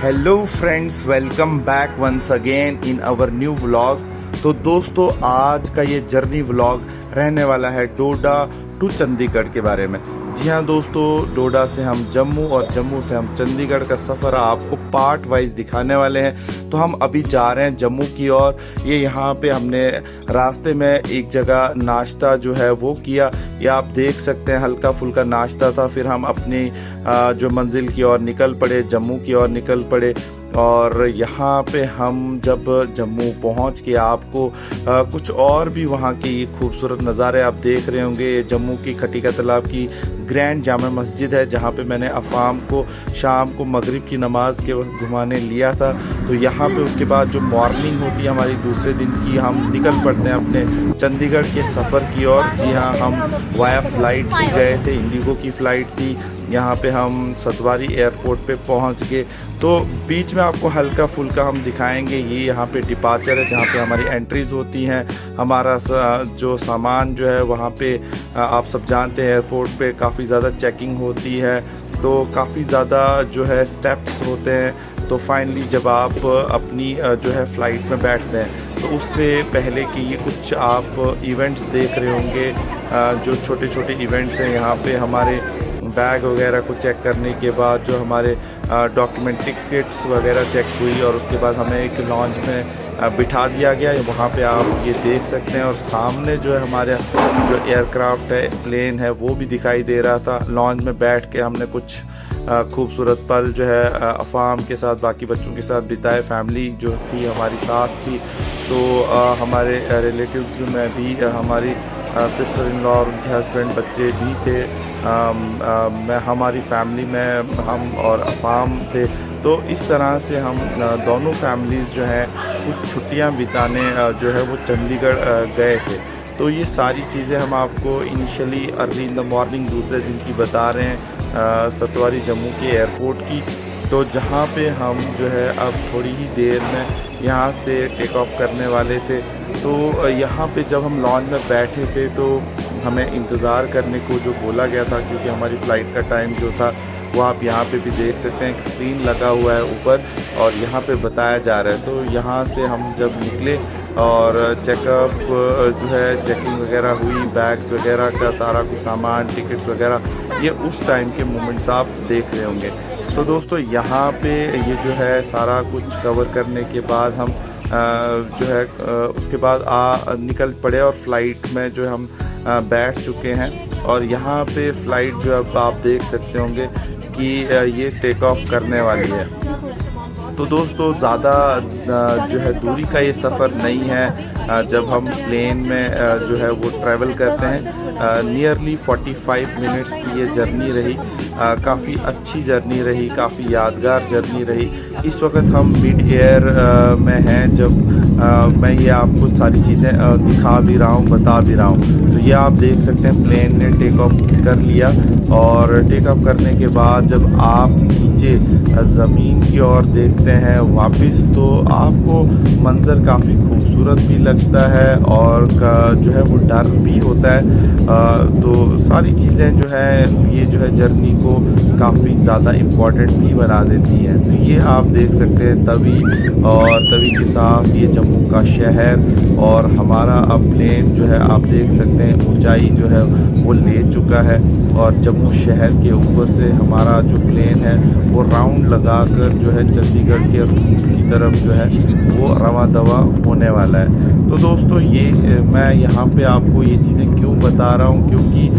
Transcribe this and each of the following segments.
Hello friends, welcome back once again in our new vlog. तो दोस्तों, आज का ये जर्नी व्लॉग रहने वाला है डोडा टू चंडीगढ़ के बारे में। जी हाँ दोस्तों, डोडा से हम जम्मू और जम्मू से हम चंडीगढ़ का सफ़र आपको पार्ट वाइज दिखाने वाले हैं। तो हम अभी जा रहे हैं जम्मू की ओर। ये यहाँ पे हमने रास्ते में एक जगह नाश्ता जो है वो किया, या आप देख सकते हैं हल्का फुल्का नाश्ता था। फिर हम अपनी जो मंजिल की ओर निकल पड़े, जम्मू की ओर निकल पड़े। और यहाँ पे हम जब जम्मू पहुँच के आपको कुछ और भी वहाँ के ये खूबसूरत नज़ारे आप देख रहे होंगे। जम्मू की खटीका तालाब की ग्रैंड जामा मस्जिद है, जहाँ पे मैंने अफ़ाम को शाम को मगरिब की नमाज़ के वक्त घुमाने लिया था। तो यहाँ पे उसके बाद जो मॉर्निंग होती है हमारी दूसरे दिन की, हम निकल पड़ते हैं अपने चंडीगढ़ के सफ़र की ओर। जी हाँ, हम वाया फ़्लाइट भी गए थे, इंडिगो की फ़्लाइट थी। यहाँ पे हम सतवारी एयरपोर्ट पे पहुँच गए। तो बीच में आपको हल्का फुल्का हम दिखाएंगे। ये यहाँ पे डिपार्चर है, जहाँ पे हमारी एंट्रीज़ होती हैं। हमारा जो सामान जो है वहाँ पे आप सब जानते हैं एयरपोर्ट पे काफ़ी ज़्यादा चेकिंग होती है, तो काफ़ी ज़्यादा जो है स्टेप्स होते हैं। तो फाइनली जब आप अपनी जो है फ़्लाइट में बैठते हैं, तो उससे पहले कि ये कुछ आप इवेंट्स देख रहे होंगे, जो छोटे छोटे इवेंट्स हैं। यहाँ पे हमारे बैग वगैरह को चेक करने के बाद जो हमारे डॉक्यूमेंट टिकट्स वगैरह चेक हुई, और उसके बाद हमें एक लॉन्च में बिठा दिया गया। वहाँ पे आप ये देख सकते हैं। और सामने जो है हमारे जो एयरक्राफ्ट है, प्लेन है, वो भी दिखाई दे रहा था। लॉन्च में बैठ के हमने कुछ खूबसूरत पल जो है अफ़ाम के साथ, बाकी बच्चों के साथ बिताए। फैमिली जो थी हमारी साथ थी। तो हमारे रिलेटिव्स में भी हमारी सिस्टर इन लॉ और उनके हस्बैंड, बच्चे भी थे। मैं हमारी फैमिली में हम और अफ़ाम थे। तो इस तरह से हम दोनों फैमिलीज़ जो हैं कुछ छुट्टियां बिताने जो है वो चंडीगढ़ गए थे। तो ये सारी चीज़ें हम आपको initially early in the morning दूसरे दिन की बता रहे हैं, सतवारी जम्मू के एयरपोर्ट की। तो जहाँ पे हम जो है अब थोड़ी ही देर में यहाँ से टेक ऑफ करने वाले थे। तो यहाँ पे जब हम लॉन्च में बैठे थे तो हमें इंतज़ार करने को जो बोला गया था, क्योंकि हमारी फ़्लाइट का टाइम जो था वो आप यहाँ पे भी देख सकते हैं। एक स्क्रीन लगा हुआ है ऊपर और यहाँ पे बताया जा रहा है। तो यहाँ से हम जब निकले और चेकअप जो है चेकिंग वगैरह हुई, बैग्स वगैरह का सारा कुछ सामान, टिकट्स वगैरह, ये उस टाइम के मोमेंट्स आप देख रहे होंगे। तो दोस्तों, यहाँ पे ये जो है सारा कुछ कवर करने के बाद हम जो है उसके बाद निकल पड़े और फ़्लाइट में जो हम बैठ चुके हैं। और यहाँ पे फ़्लाइट जो अब आप देख सकते होंगे कि ये टेक ऑफ करने वाली है। तो दोस्तों, ज़्यादा जो है दूरी का ये सफ़र नहीं है। जब हम प्लेन में जो है वो ट्रैवल करते हैं, नियरली 45 मिनट्स की ये जर्नी रही। काफ़ी अच्छी जर्नी रही, काफ़ी यादगार जर्नी रही। इस वक्त हम मिड एयर में हैं, जब मैं ये आपको सारी चीज़ें दिखा भी रहा हूँ, बता भी रहा हूँ। तो ये आप देख सकते हैं प्लेन ने टेक ऑफ कर लिया। और टेक ऑफ करने के बाद जब आप नीचे ज़मीन की ओर देखते हैं वापस, तो आपको मंज़र काफ़ी खूबसूरत भी लगता है और जो है वो डर भी होता है। तो सारी चीज़ें जो है ये जो है जर्नी को काफ़ी ज़्यादा इम्पॉर्टेंट भी बना देती हैं। तो ये आप देख सकते हैं तवी, और तवी के साथ ये जम्मू का शहर। और हमारा अब प्लेन जो है आप देख सकते हैं ऊंचाई जो है वो ले चुका है, और जम्मू शहर के ऊपर से हमारा जो प्लेन है वो राउंड लगाकर जो है चंडीगढ़ के रूट की तरफ जो है वो रवा दवा होने वाला है। तो दोस्तों, ये मैं यहाँ पे आपको ये चीज़ें क्यों बता रहा हूँ, क्योंकि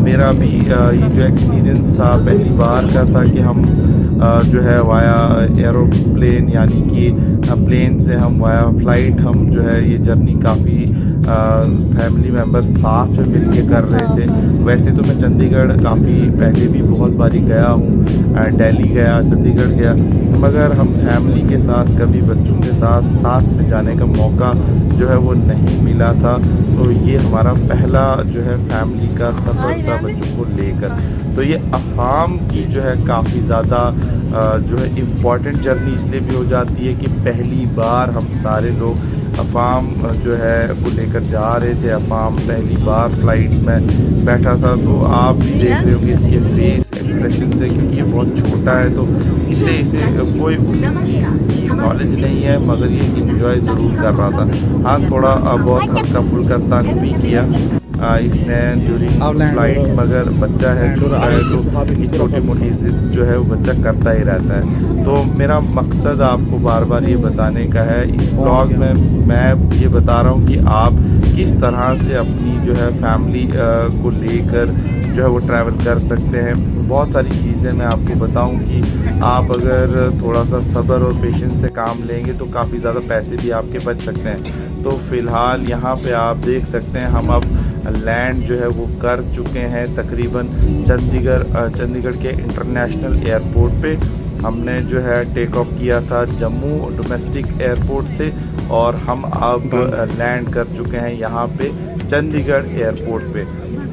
मेरा भी ये जो एक्सपीरियंस था पहली बार का था कि हम जो है वाया एरोप्लेन, यानी कि प्लेन से हम वाया फ़्लाइट हम जो है ये जर्नी काफ़ी फैमिली मेम्बर्स साथ में मिल के कर रहे थे। वैसे तो मैं चंडीगढ़ काफ़ी पहले भी बहुत बारी गया हूँ, दिल्ली गया, चंडीगढ़ गया, मगर हम फैमिली के साथ कभी बच्चों के साथ में जाने का मौका जो है वो नहीं मिला था। तो ये हमारा पहला जो है फैमिली का सफ़र था बच्चों को लेकर। तो ये अफ़ाम की जो है काफ़ी ज़्यादा जो है इम्पॉर्टेंट जर्नी इसलिए भी हो जाती है कि पहली बार हम सारे लोग अफ़ाम जो है वो लेकर जा रहे थे। अफ़ाम पहली बार फ़्लाइट में बैठा था। तो आप भी देख रहे होंगे इसके फेस एक्सप्रेशन से, क्योंकि ये बहुत छोटा है तो इसलिए इसे कोई नॉलेज नहीं है, मगर ये इंजॉय ज़रूर कर रहा था। हाँ, थोड़ा बहुत हल्का फुल्का तंग भी किया इसने ड्यूरिंग फ्लाइट, मगर बच्चा है, छोटा है, तो ये छोटी मोटी जिद जो है वो बच्चा करता ही रहता है। तो मेरा मकसद आपको बार बार ये बताने का है, इस ब्लॉग में मैं ये बता रहा हूँ कि आप किस तरह से अपनी जो है फैमिली को लेकर जो है वो ट्रैवल कर सकते हैं। बहुत सारी चीज़ें मैं आपको बताऊं कि आप अगर थोड़ा सा सब्र और पेशेंस से काम लेंगे तो काफ़ी ज़्यादा पैसे भी आपके बच सकते हैं। तो फ़िलहाल यहाँ पे आप देख सकते हैं हम अब लैंड जो है वो कर चुके हैं तकरीबन चंडीगढ़ के इंटरनेशनल एयरपोर्ट पे। हमने जो है टेक ऑफ किया था जम्मू डोमेस्टिक एयरपोर्ट से और हम अब लैंड कर चुके हैं यहाँ पे चंडीगढ़ एयरपोर्ट पे।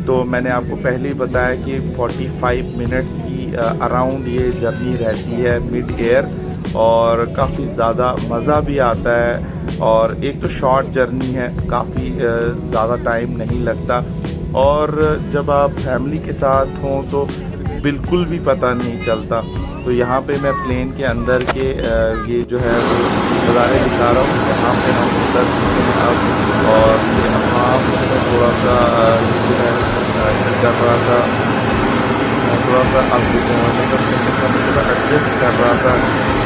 तो मैंने आपको पहले ही बताया कि 45 मिनट्स की अराउंड ये जर्नी रहती है मिड एयर, और काफ़ी ज़्यादा मज़ा भी आता है। और एक तो शॉर्ट जर्नी है, काफ़ी ज़्यादा टाइम नहीं लगता, और जब आप फैमिली के साथ हों तो बिल्कुल भी पता नहीं चलता। तो यहाँ पे मैं प्लेन के अंदर के ये जो है वो नज़ारे दिखा रहा हूँ। यहाँ पे हम उतर चुके हैं अब, और ये अफाम थोड़ा सा जो है कर रहा था, थोड़ा सा अब थोड़ा एडजस्ट कर रहा था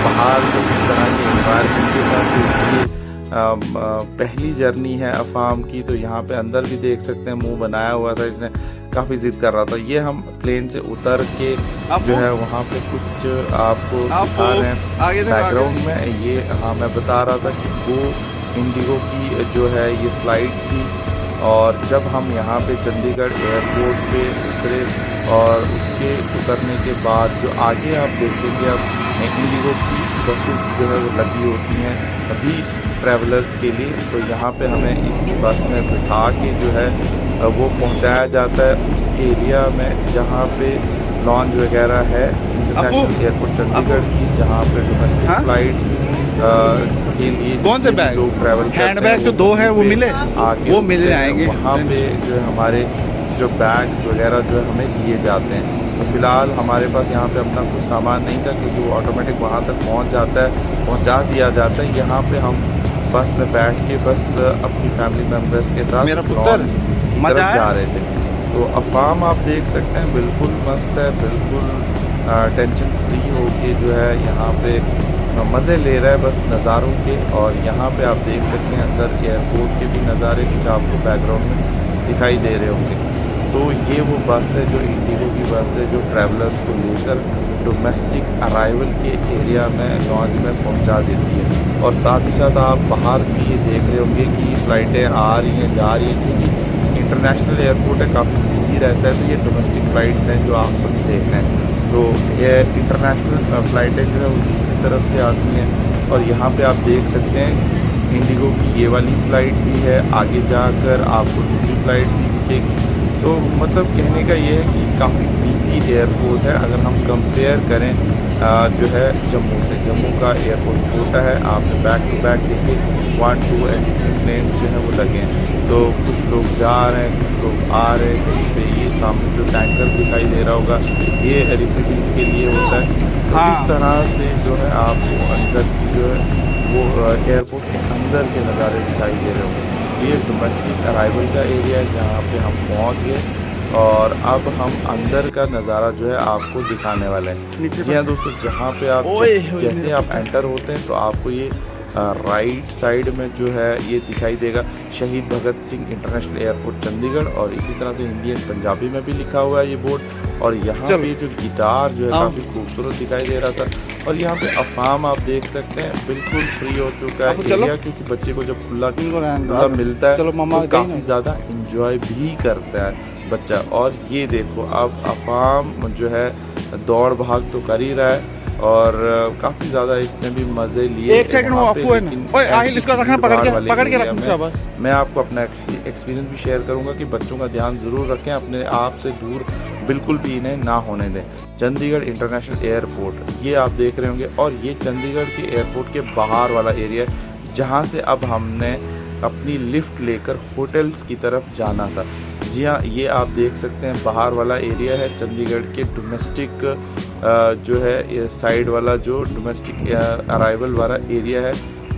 बाहर तो इस तरह के इन्वायरमेंट के साथ। इसलिए पहली जर्नी है अफाम की, तो यहाँ पे अंदर भी देख सकते हैं मुंह बनाया हुआ था इसने, काफ़ी जिद कर रहा था। ये हम प्लेन से उतर के जो है वहाँ पे कुछ आपको दिखा रहे हैं बैकग्राउंड में। ये हाँ, मैं बता रहा था कि वो इंडिगो की जो है ये फ़्लाइट थी, और जब हम यहाँ पे चंडीगढ़ एयरपोर्ट पे उतरे और उसके उतरने के बाद जो आगे आप देखेंगे अब इंडिगो की बसेस जो है वो लगी होती हैं सभी ट्रैवलर्स के लिए। तो यहाँ पे हमें इस बस में बिठा के जो है वो पहुँचाया जाता है उस एरिया में जहाँ पे लॉन्च वगैरह है इंटरनेशनल एयरपोर्ट चंडीगढ़ की, जहाँ पे डोमेस्टिक फ्लाइट्स के लिए कौन से बैग लोग ट्रैवल करते हैं। हैंड बैग जो 2 है वो मिले, आगे वो मिल जाएंगे वहाँ पे जो है हमारे जो बैग्स वगैरह जो है हमें दिए जाते हैं। तो फिलहाल हमारे पास यहाँ पे अपना कुछ सामान नहीं था, क्योंकि वो ऑटोमेटिक वहाँ तक पहुँच जाता है, पहुँचा दिया जाता है। यहाँ पे हम बस में बैठ के बस अपनी फैमिली मेम्बर्स के साथ मेरा पुत्र मजा जा रहे थे। तो अफाम आप देख सकते हैं बिल्कुल मस्त है, बिल्कुल टेंशन फ्री होके जो है यहाँ पे मज़े ले रहा है बस नज़ारों के। और यहाँ पे आप देख सकते हैं अंदर एयरपोर्ट के भी नज़ारे कुछ आपको बैकग्राउंड में दिखाई दे रहे होंगे। तो ये वो बस है जो इंडिगो की बस है जो ट्रैवलर्स को लेकर डोमेस्टिक अराइवल के एरिया में लॉन्च में पहुंचा देती है। और साथ ही साथ आप बाहर भी ये देख रहे होंगे कि फ़्लाइटें आ रही हैं जा रही हैं, क्योंकि इंटरनेशनल एयरपोर्ट है, काफ़ी बिजी रहता है। तो ये डोमेस्टिक फ़्लाइट्स हैं जो आप सभी देख रहे हैं। तो ये इंटरनेशनल फ़्लाइटें जो है वो दूसरी तरफ से आती हैं, और यहाँ पे आप देख सकते हैं इंडिगो की ये वाली फ़्लाइट भी है, आगे जाकर आपको दूसरी फ़्लाइट भी दिखेगी। तो मतलब कहने का ये है कि काफ़ी बिजी एयरपोर्ट है। अगर हम कंपेयर करें जो है जम्मू से, जम्मू का एयरपोर्ट छोटा है, आपने बैक टू बैक देखे 1, 2 एंड प्लेन्स जो है वो लगे हैं। तो कुछ लोग जा रहे हैं, कुछ लोग आ रहे हैं कहीं पे। ये सामने जो टैंकर दिखाई दे रहा होगा ये रिफिलिंग के लिए होता है। तो इस तरह से जो है आपको अंदर की जो है वो एयरपोर्ट के अंदर के नज़ारे दिखाई दे रहे होंगे। ये डोमेस्टिक अराइवल का एरिया है जहाँ पे हम पहुँच गए, और अब हम अंदर का नज़ारा जो है आपको दिखाने वाले हैं। जी हाँ दोस्तों, जहाँ पे आप जैसे आप एंटर होते हैं तो आपको ये राइट साइड में जो है ये दिखाई देगा शहीद भगत सिंह इंटरनेशनल एयरपोर्ट चंडीगढ़, और इसी तरह से हिंदी एंड पंजाबी में भी लिखा हुआ है ये बोर्ड। और यहाँ पे जो गिटार जो है काफ़ी खूबसूरत दिखाई दे रहा था। और यहाँ पे अफाम आप देख सकते हैं बिल्कुल फ्री हो चुका है एरिया, क्योंकि बच्चे को जब खुला मिलता है तो काफ़ी ज़्यादा इंजॉय भी करता है बच्चा। और ये देखो अब अफाम जो है दौड़ भाग तो कर ही रहा है, और काफ़ी ज़्यादा इसने भी मज़े लिए। एक सेकंड वो आपको है ना, ओए आहिल इसको रखना, पकड़ के रखना। मैं आपको अपना एक्सपीरियंस भी शेयर करूंगा कि बच्चों का ध्यान ज़रूर रखें, अपने आप से दूर बिल्कुल भी इन्हें ना होने दें। चंडीगढ़ इंटरनेशनल एयरपोर्ट ये आप देख रहे होंगे, और ये चंडीगढ़ के एयरपोर्ट के बाहर वाला एरिया है जहाँ से अब हमने अपनी लिफ्ट लेकर होटल्स की तरफ जाना था। जी हाँ, ये आप देख सकते हैं बाहर वाला एरिया है चंडीगढ़ के डोमेस्टिक जो है साइड वाला, जो डोमेस्टिक अराइवल वाला एरिया है,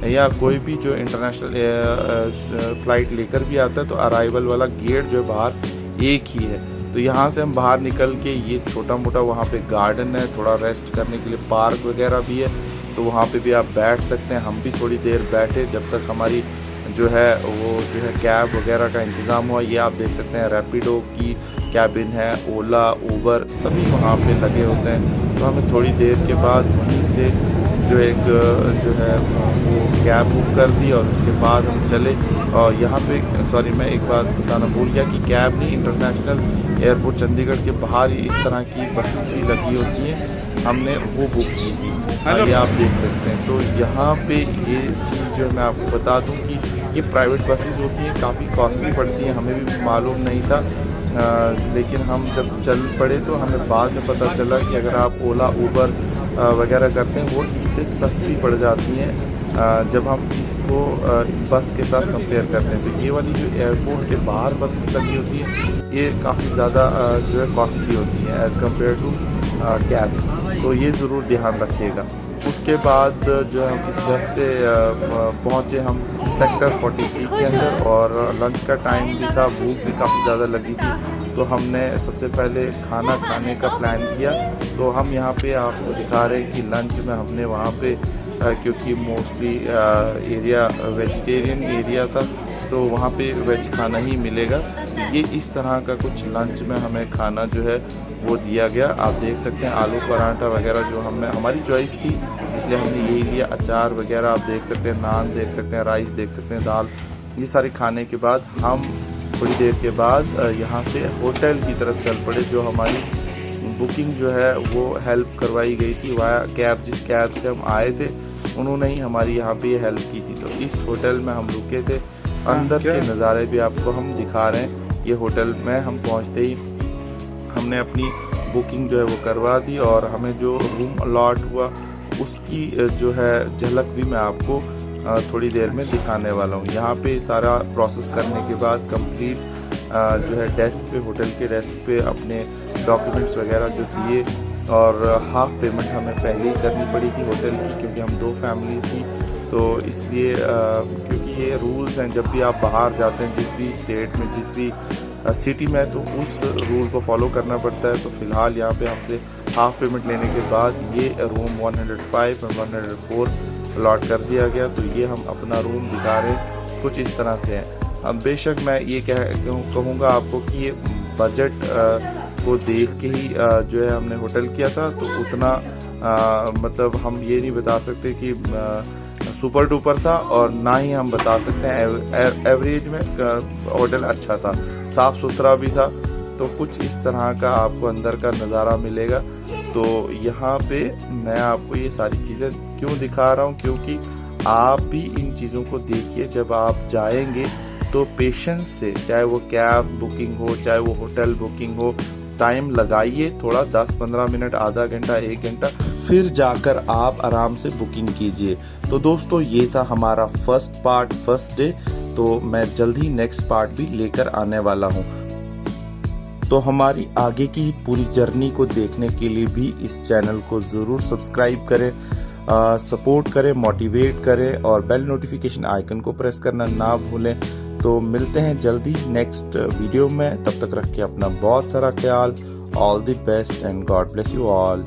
या कोई भी जो इंटरनेशनल फ़्लाइट लेकर भी आता है तो अराइवल वाला गेट जो है बाहर एक ही है। तो यहाँ से हम बाहर निकल के ये छोटा मोटा वहाँ पे गार्डन है, थोड़ा रेस्ट करने के लिए पार्क वगैरह भी है, तो वहाँ पे भी आप बैठ सकते हैं। हम भी थोड़ी देर बैठे जब तक हमारी जो है वो जो है कैब वगैरह का इंतज़ाम हुआ। ये आप देख सकते हैं रैपिडो की कैबिन है, ओला, उबर सभी वहाँ पे लगे होते हैं। तो हमें थोड़ी देर के बाद वहीं से जो एक जो है वो कैब बुक कर दी और उसके बाद हम चले। और यहाँ पे सॉरी मैं एक बात बताना भूल गया कि कैब नहीं, इंटरनेशनल एयरपोर्ट चंडीगढ़ के बाहर ही इस तरह की बसेस भी लगी होती हैं, हमने वो बुक की थी। ये आप देख सकते हैं। तो यहाँ पे ये चीज़ जो है मैं आपको बता दूँ कि ये प्राइवेट बसेस होती हैं, काफ़ी कॉस्टली पड़ती हैं, हमें भी मालूम नहीं था। लेकिन हम जब चल पड़े तो हमें बाद में पता चला कि अगर आप ओला, उबर वगैरह करते हैं वो इससे सस्ती पड़ जाती हैं जब हम इसको बस के साथ कंपेयर करते हैं। तो ये वाली जो एयरपोर्ट के बाहर बसेस लगी होती है ये काफ़ी ज़्यादा जो है कॉस्टली होती हैं एज़ कम्पेयर टू कैब्स, तो ये ज़रूर ध्यान रखिएगा। उसके बाद जो हम इस बस से पहुँचे हम सेक्टर 43 के अंदर, और लंच का टाइम भी था, भूख भी काफ़ी ज़्यादा लगी थी। तो हमने सबसे पहले खाना खाने का प्लान किया। तो हम यहाँ पे आपको दिखा रहे हैं कि लंच में हमने वहाँ पे क्योंकि मोस्टली एरिया वेजिटेरियन एरिया था तो वहाँ पे वेज खाना ही मिलेगा। ये इस तरह का कुछ लंच में हमें खाना जो है वो दिया गया। आप देख सकते हैं आलू पराठा वगैरह जो हमारी चॉइस थी इसलिए हमने यही लिया। अचार वगैरह आप देख सकते हैं, नान देख सकते हैं, राइस देख सकते हैं, दाल। ये सारे खाने के बाद हम थोड़ी देर के बाद यहाँ से होटल की तरफ चल पड़े। जो हमारी बुकिंग जो है वो हेल्प करवाई गई थी वाया कैब, जिस कैब से हम आए थे उन्होंने ही हमारी यहाँ पे ये हेल्प की थी। तो इस होटल में हम रुके थे, अंदर के नज़ारे भी आपको हम दिखा रहे हैं। ये होटल में हम पहुँचते ही हमने अपनी बुकिंग जो है वो करवा दी और हमें जो रूम अलॉट हुआ उसकी जो है झलक भी मैं आपको थोड़ी देर में दिखाने वाला हूँ। यहाँ पे सारा प्रोसेस करने के बाद कंप्लीट जो है डेस्क पे, होटल के डेस्क पे अपने डॉक्यूमेंट्स वगैरह जो दिए, और हाफ पेमेंट हमें पहले ही करनी पड़ी थी होटल की क्योंकि हम 2 फैमिलीज थी। तो इसलिए क्योंकि ये रूल्स हैं, जब भी आप बाहर जाते हैं जिस भी स्टेट में, जिस भी सिटी में, तो उस रूल को फॉलो करना पड़ता है। तो फ़िलहाल यहाँ पे हमसे हाफ पेमेंट लेने के बाद ये रूम 105 और 104 अलॉट कर दिया गया। तो ये हम अपना रूम दिखा रहे हैं, कुछ इस तरह से है। अब बेशक मैं ये कहूँगा आपको कि ये बजट को देख के ही जो है हमने होटल किया था, तो उतना मतलब हम ये नहीं बता सकते कि सुपर डुपर था, और ना ही हम बता सकते हैं एवरेज में होटल अच्छा था, साफ़ सुथरा भी था। तो कुछ इस तरह का आपको अंदर का नज़ारा मिलेगा। तो यहाँ पे मैं आपको ये सारी चीज़ें क्यों दिखा रहा हूँ, क्योंकि आप भी इन चीज़ों को देखिए। जब आप जाएंगे तो पेशेंस से, चाहे वो कैब बुकिंग हो, चाहे वो होटल बुकिंग हो, टाइम लगाइए थोड़ा, 10-15 मिनट, आधा घंटा, 1 घंटा, फिर जाकर आप आराम से बुकिंग कीजिए। तो दोस्तों ये था हमारा फर्स्ट पार्ट, फर्स्ट डे। तो मैं जल्द ही नेक्स्ट पार्ट भी लेकर आने वाला हूँ। तो हमारी आगे की पूरी जर्नी को देखने के लिए भी इस चैनल को ज़रूर सब्सक्राइब करें, सपोर्ट करें, मोटिवेट करें, और बेल नोटिफिकेशन आइकन को प्रेस करना ना भूलें। तो मिलते हैं जल्दी नेक्स्ट वीडियो में, तब तक रखिए अपना बहुत सारा ख्याल। All the best and God bless you all.